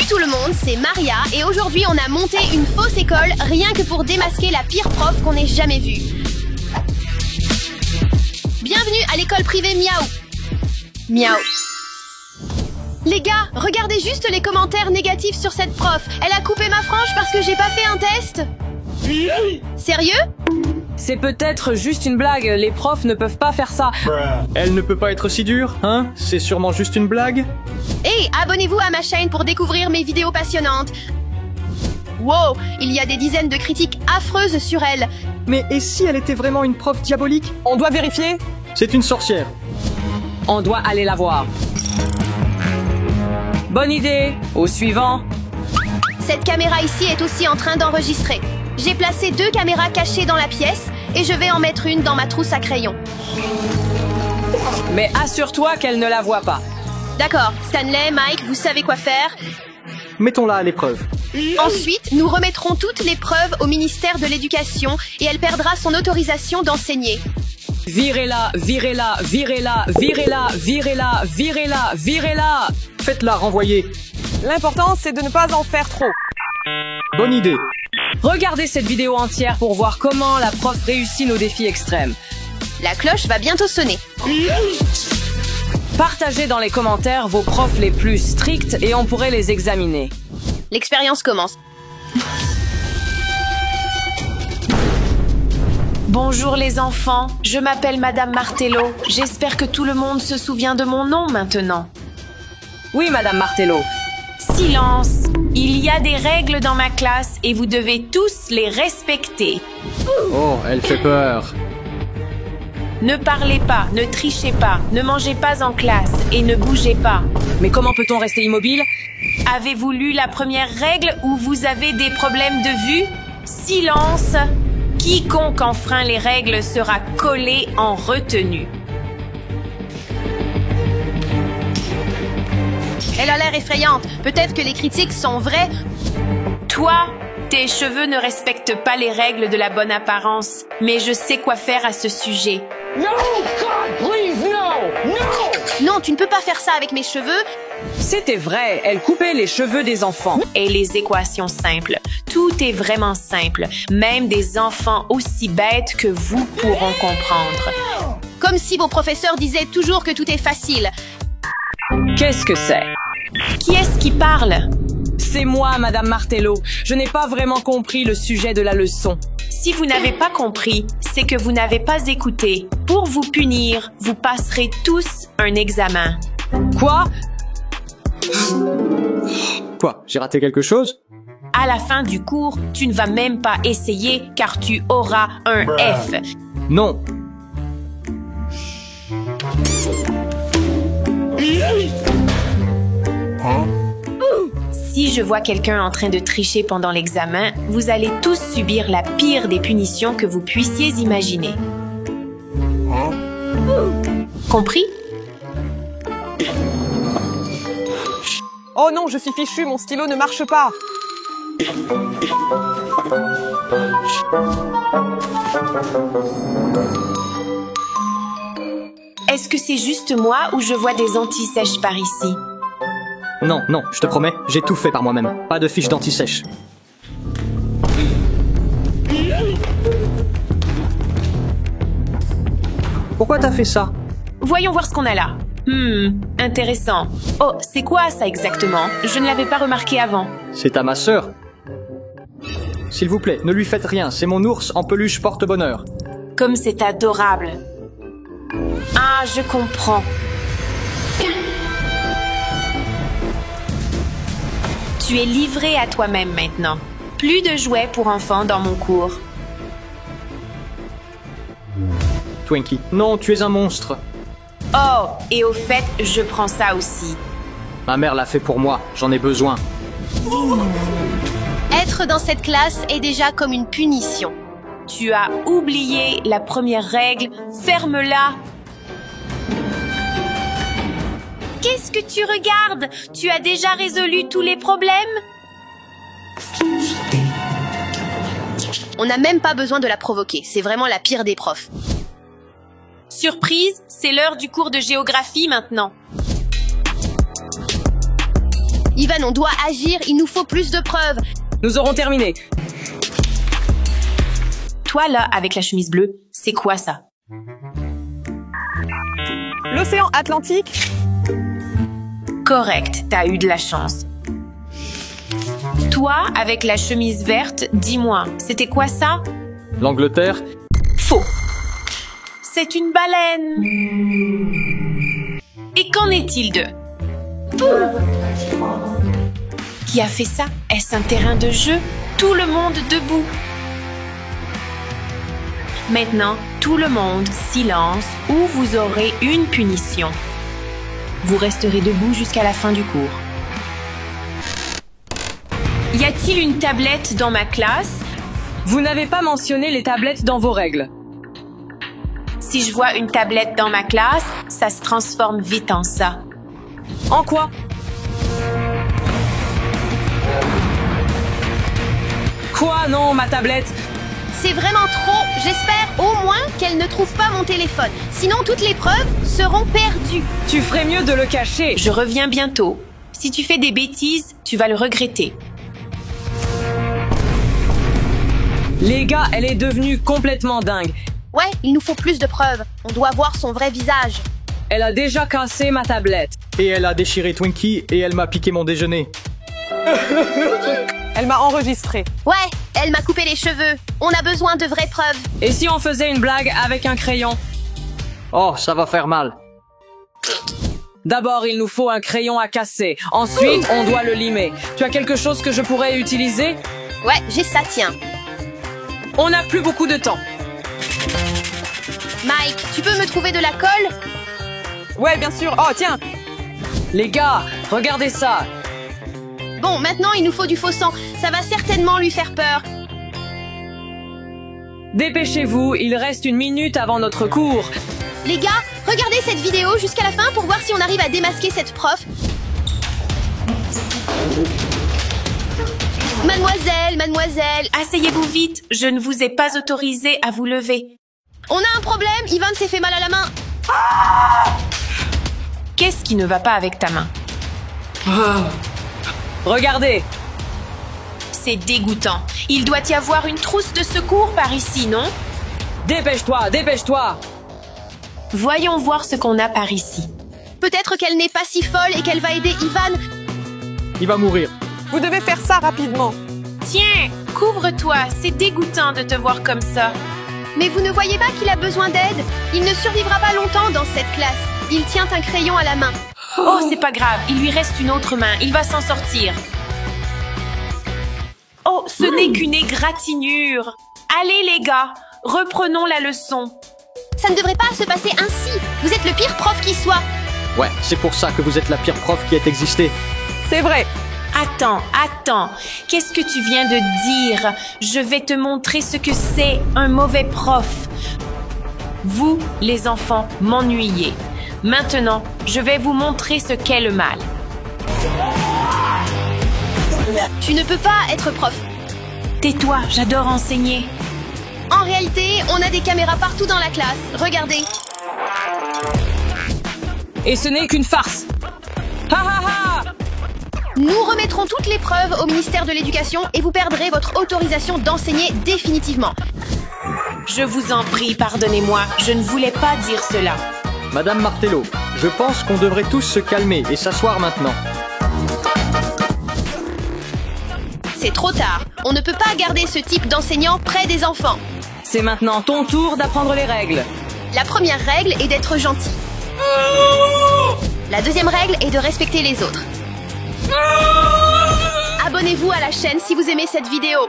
tout le monde, c'est Maria et aujourd'hui on a monté une fausse école rien que pour démasquer la pire prof qu'on ait jamais vue. Bienvenue à l'école privée Miaou. Miaou. Les gars, regardez juste les commentaires négatifs sur cette prof. Elle a coupé ma frange parce que j'ai pas fait un test. Sérieux? C'est peut-être juste une blague, les profs ne peuvent pas faire ça. Elle ne peut pas être si dure, hein? C'est sûrement juste une blague. Hey, abonnez-vous à ma chaîne pour découvrir mes vidéos passionnantes. Wow, il y a des dizaines de critiques affreuses sur elle. Mais et si elle était vraiment une prof diabolique? On doit vérifier? C'est une sorcière. On doit aller la voir. Bonne idée. Au suivant. Cette caméra ici est aussi en train d'enregistrer. J'ai placé 2 caméras cachées dans la pièce et je vais en mettre une dans ma trousse à crayon. Mais assure-toi qu'elle ne la voit pas. D'accord, Stanley, Mike, vous savez quoi faire. Mettons-la à l'épreuve. Ensuite, nous remettrons toutes les preuves au ministère de l'Éducation et elle perdra son autorisation d'enseigner. Virez-la, virez-la, virez-la, virez-la, virez-la, virez-la, virez-la. Faites-la renvoyer. L'important, c'est de ne pas en faire trop. Bonne idée. Regardez cette vidéo entière pour voir comment la prof réussit nos défis extrêmes. La cloche va bientôt sonner. Partagez dans les commentaires vos profs les plus stricts et on pourrait les examiner. L'expérience commence. Bonjour les enfants, je m'appelle Madame Martello. J'espère que tout le monde se souvient de mon nom maintenant. Oui, Madame Martello. Silence! Il y a des règles dans ma classe et vous devez tous les respecter. Oh, elle fait peur. Ne parlez pas, ne trichez pas, ne mangez pas en classe et ne bougez pas. Mais comment peut-on rester immobile? Avez-vous lu la première règle où vous avez des problèmes de vue? Silence! Quiconque enfreint les règles sera collé en retenue. Elle a l'air effrayante. Peut-être que les critiques sont vraies. Toi, tes cheveux ne respectent pas les règles de la bonne apparence, mais je sais quoi faire à ce sujet. Non, tu ne peux pas faire ça avec mes cheveux. C'était vrai, elle coupait les cheveux des enfants. Et les équations simples. Tout est vraiment simple. Même des enfants aussi bêtes que vous pourront comprendre. Comme si vos professeurs disaient toujours que tout est facile. Qu'est-ce que c'est? Qui est-ce qui parle? C'est moi, Madame Martello. Je n'ai pas vraiment compris le sujet de la leçon. Si vous n'avez pas compris, c'est que vous n'avez pas écouté. Pour vous punir, vous passerez tous un examen. Quoi? Quoi? J'ai raté quelque chose? À la fin du cours, tu ne vas même pas essayer car tu auras un F. Non. Si je vois quelqu'un en train de tricher pendant l'examen, vous allez tous subir la pire des punitions que vous puissiez imaginer. Compris? Oh non, je suis fichu, mon stylo ne marche pas. Est-ce que c'est juste moi ou je vois des anti-sèches par ici? Non, non, je te promets, j'ai tout fait par moi-même. Pas de fiche d'anti-sèche. Pourquoi t'as fait ça? Voyons voir ce qu'on a là. Intéressant. Oh, c'est quoi ça exactement? Je ne l'avais pas remarqué avant. C'est à ma sœur. S'il vous plaît, ne lui faites rien, c'est mon ours en peluche porte-bonheur. Comme c'est adorable. Ah, je comprends. Tu es livré à toi-même maintenant. Plus de jouets pour enfants dans mon cours. Twinkie. Non, tu es un monstre. Oh, et au fait, je prends ça aussi. Ma mère l'a fait pour moi, j'en ai besoin. Être dans cette classe est déjà comme une punition. Tu as oublié la première règle. Ferme-la. Qu'est-ce que tu regardes? Tu as déjà résolu tous les problèmes? On n'a même pas besoin de la provoquer. C'est vraiment la pire des profs. Surprise, c'est l'heure du cours de géographie maintenant. Ivan, on doit agir, il nous faut plus de preuves. Nous aurons terminé. Toi là, avec la chemise bleue, c'est quoi ça? L'océan Atlantique? Correct, t'as eu de la chance. Toi, avec la chemise verte, dis-moi, c'était quoi ça? L'Angleterre? Faux. C'est une baleine. Et qu'en est-il de? Qui a fait ça? Est-ce un terrain de jeu? Tout le monde debout. Maintenant, tout le monde, silence, ou vous aurez une punition. Vous resterez debout jusqu'à la fin du cours. Y a-t-il une tablette dans ma classe? Vous n'avez pas mentionné les tablettes dans vos règles. Si je vois une tablette dans ma classe, ça se transforme vite en ça. En quoi? Quoi? Non, ma tablette. C'est vraiment trop. J'espère au moins qu'elle ne trouve pas mon téléphone. Sinon, toutes les preuves seront perdues. Tu ferais mieux de le cacher. Je reviens bientôt. Si tu fais des bêtises, tu vas le regretter. Les gars, elle est devenue complètement dingue. Ouais, il nous faut plus de preuves. On doit voir son vrai visage. Elle a déjà cassé ma tablette. Et elle a déchiré Twinkie et elle m'a piqué mon déjeuner. Elle m'a enregistré. Ouais, elle m'a coupé les cheveux. On a besoin de vraies preuves. Et si on faisait une blague avec un crayon? Oh, ça va faire mal. D'abord, il nous faut un crayon à casser. Ensuite, on doit le limer. Tu as quelque chose que je pourrais utiliser? Ouais, j'ai ça, tiens. On n'a plus beaucoup de temps. Mike, tu peux me trouver de la colle? Ouais, bien sûr. Oh, tiens. Les gars, regardez ça. Bon, maintenant, il nous faut du faux sang. Ça va certainement lui faire peur. Dépêchez-vous, il reste 1 minute avant notre cours. Les gars, regardez cette vidéo jusqu'à la fin pour voir si on arrive à démasquer cette prof. Mademoiselle. Asseyez-vous vite, je ne vous ai pas autorisé à vous lever. On a un problème, Ivan s'est fait mal à la main. Qu'est-ce qui ne va pas avec ta main? Regardez. C'est dégoûtant. Il doit y avoir une trousse de secours par ici, non? Dépêche-toi, dépêche-toi. Voyons voir ce qu'on a par ici. Peut-être qu'elle n'est pas si folle et qu'elle va aider Ivan. Il va mourir. Vous devez faire ça rapidement. Tiens, couvre-toi, c'est dégoûtant de te voir comme ça. Mais vous ne voyez pas qu'il a besoin d'aide? Il ne survivra pas longtemps dans cette classe. Il tient un crayon à la main. Oh, c'est pas grave, il lui reste une autre main, il va s'en sortir. Oh, ce n'est qu'une égratignure. Allez les gars, reprenons la leçon. Ça ne devrait pas se passer ainsi. Vous êtes le pire prof qui soit. Ouais, c'est pour ça que vous êtes la pire prof qui ait existé. C'est vrai. Attends, qu'est-ce que tu viens de dire? Je vais te montrer ce que c'est un mauvais prof. Vous, les enfants, m'ennuyez. Maintenant, je vais vous montrer ce qu'est le mal. Tu ne peux pas être prof. Tais-toi, j'adore enseigner. En réalité, on a des caméras partout dans la classe. Regardez. Et ce n'est qu'une farce. Ha ha ha! Nous remettrons toutes les preuves au ministère de l'Éducation et vous perdrez votre autorisation d'enseigner définitivement. Je vous en prie, pardonnez-moi, je ne voulais pas dire cela. Madame Martello, je pense qu'on devrait tous se calmer et s'asseoir maintenant. C'est trop tard. On ne peut pas garder ce type d'enseignant près des enfants. C'est maintenant ton tour d'apprendre les règles. La première règle est d'être gentil. La deuxième règle est de respecter les autres. Abonnez-vous à la chaîne si vous aimez cette vidéo.